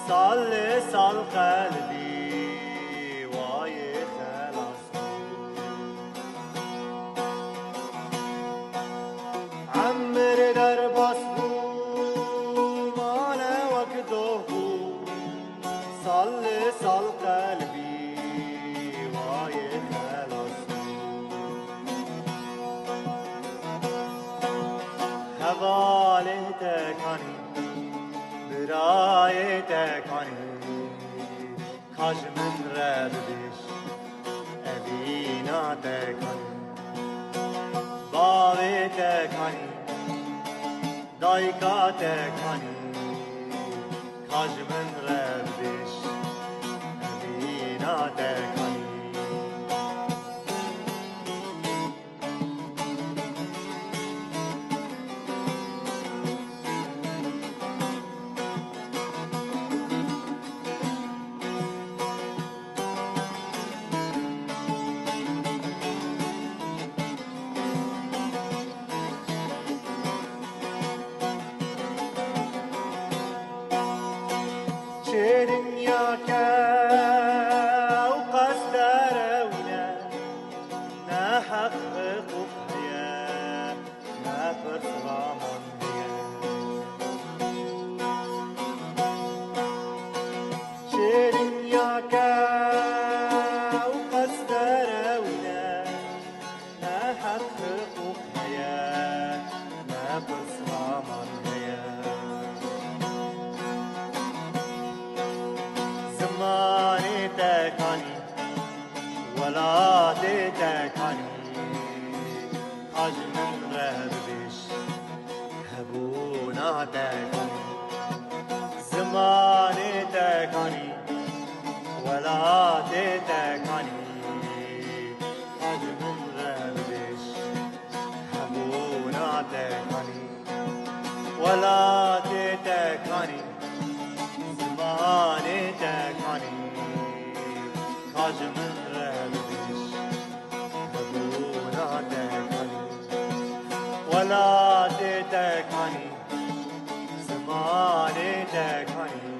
سال قلبي وای خلاص عمر در باس بود مال وقته بود سال قلبی وای خلاص حواله تکانی برای تکانی کاش من ردش ابینا تکانی باوی تکانی دایکا تکانی کاش من ردش ابینا تکانی چه دنیا که او قصدره ونه نه حق حقوق هیه نه فرسوامان هیه چه دنیا که او قصدره ونه نه حق حقوق هیه نه فرسوامان هیه زماني تكاني ولا تكاني حاج من رهبش هبونا تكاني زماني تكاني ولا تكاني حاج من رهبش هبونا تكاني ولا تكاني زماني تكاني کاش من ردش هبونا تکانی ولا تکانی زمان تکانی